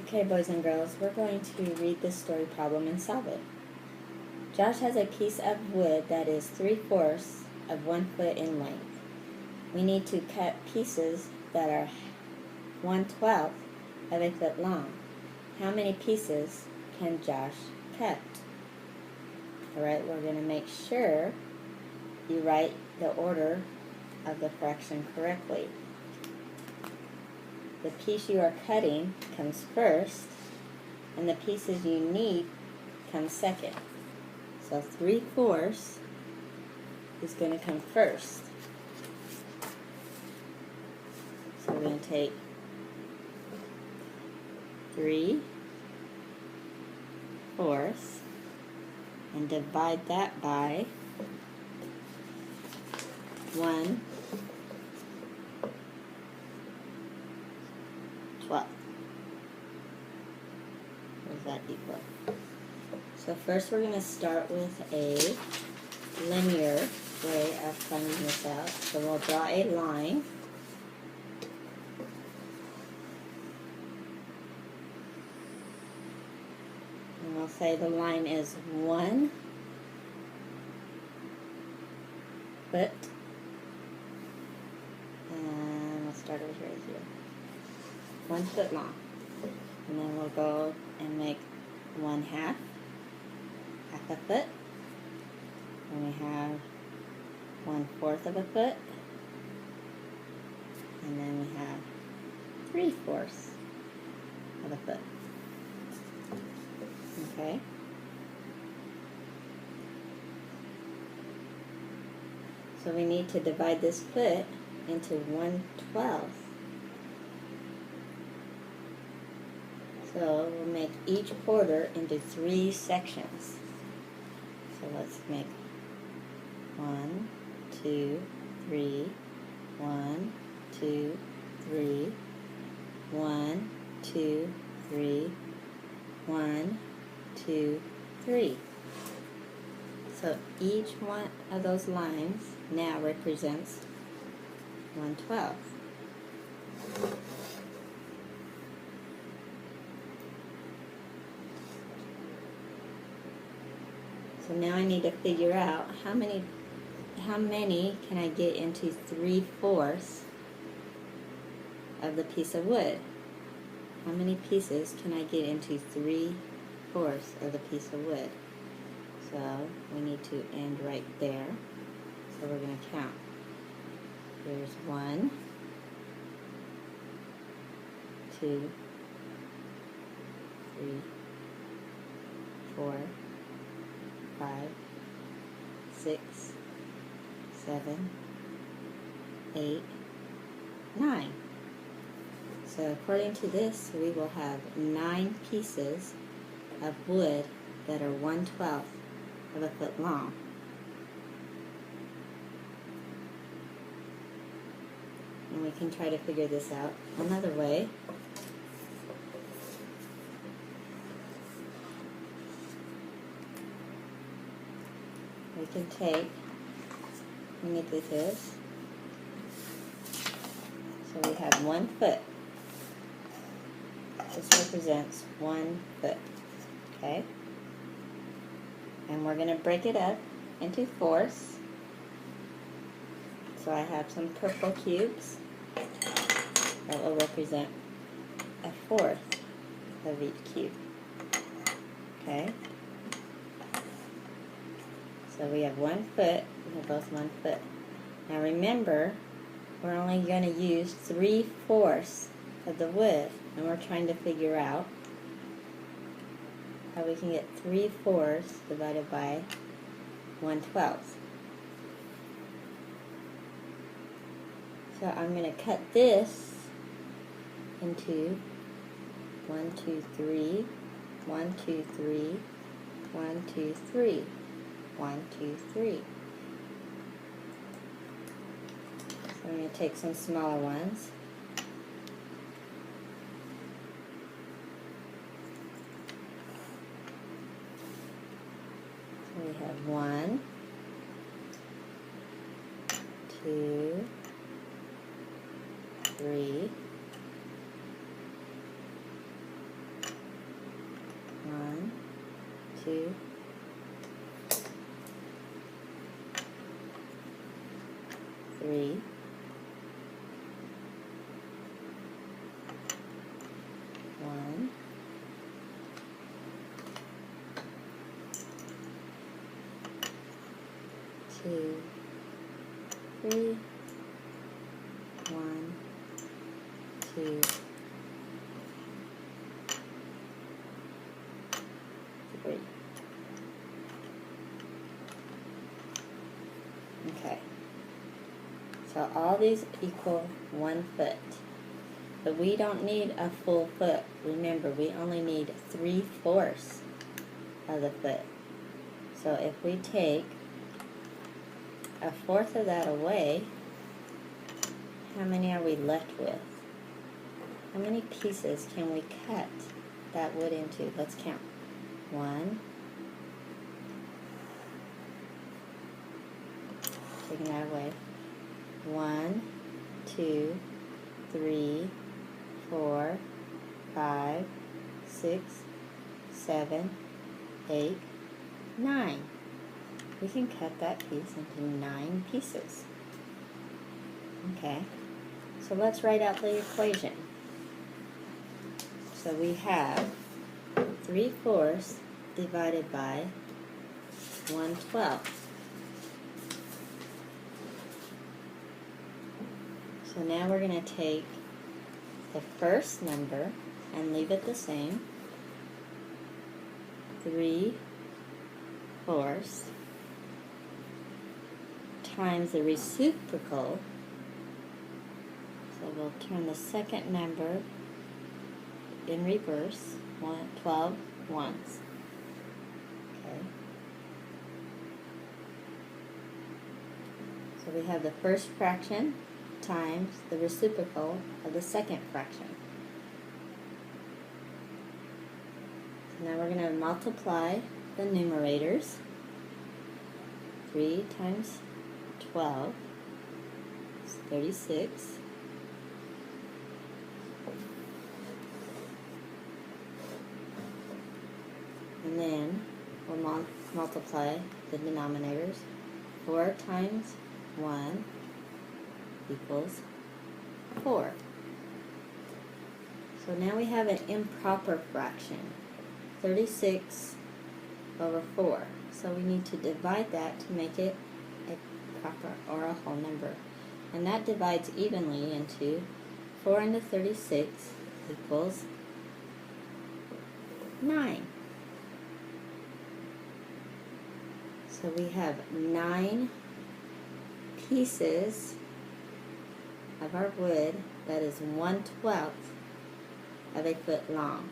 Okay, boys and girls, we're going to read this story problem and solve it. Josh has a piece of wood that is 3/4 of 1 foot in length. We need to cut pieces that are 1/12 of a foot long. How many pieces can Josh cut? Alright, we're going to make sure you write the order of the fraction correctly. The piece you are cutting comes first, and the pieces you need come second. So 3/4 is going to come first. So we're going to take 3/4 and divide that by 1/12. What does that equal? So first we're going to start with a linear way of finding this out. So we'll draw a line. And we'll say the line is 1 foot. And we'll start over here. 1 foot long. And then we'll go and make 1/2 a foot. And we have 1/4 of a foot. And then we have 3/4 of a foot. Okay? So we need to divide this foot into 1/12. So we'll make each quarter into 3 sections. So let's make 1, 2, 3, 1, 2, 3, 1, 2, 3, 1, 2, 3. So each one of those lines now represents 1/12. So now I need to figure out how many can I get into 3/4 of the piece of wood? How many pieces can I get into 3/4 of the piece of wood? So we need to end right there. So we're going to count. There's 1, 2, 3, 4, 5, 6, 7, 8, 9. So according to this, we will have 9 pieces of wood that are 1/12 of a foot long. And we can try to figure this out another way. We can take, let me do this. So we have 1 foot. This represents 1 foot. Okay? And we're going to break it up into 4ths. So I have some purple cubes that will represent 1/4 of each cube. Okay? So we have 1 foot, we have both 1 foot. Now remember, we're only going to use 3/4 of the wood, and we're trying to figure out how we can get 3/4 divided by 1/12. So I'm going to cut this into 1, 2, 3, 1, 2, 3, 1, 2, 3. 1, 2, 3. So I'm going to take some smaller ones. So we have 1, 2, 3, 2, 3, 1, 2, 3, 1, 2, 3. Okay. So all these equal 1 foot. But we don't need a full foot. Remember, we only need 3/4 of the foot. So if we take 1/4 of that away, how many are we left with? How many pieces can we cut that wood into? Let's count. 1. Taking that away. 1, 2, 3, 4, 5, 6, 7, 8, 9. We can cut that piece into 9 pieces. Okay, so let's write out the equation. So we have 3/4 divided by 1/12. So now we're going to take the first number and leave it the same. 3/4 times the reciprocal. So we'll turn the second number in reverse, 12 ones. Okay. So we have the first fraction times the reciprocal of the second fraction. So now we're going to multiply the numerators. 3 times 12 is 36. And then we'll multiply the denominators. 4 times 1 equals 4. So now we have an improper fraction, 36 over 4. So we need to divide that to make it a proper or a whole number. And that divides evenly into 4 into 36 equals 9. So we have 9 pieces of our wood that is 1/12 of a foot long.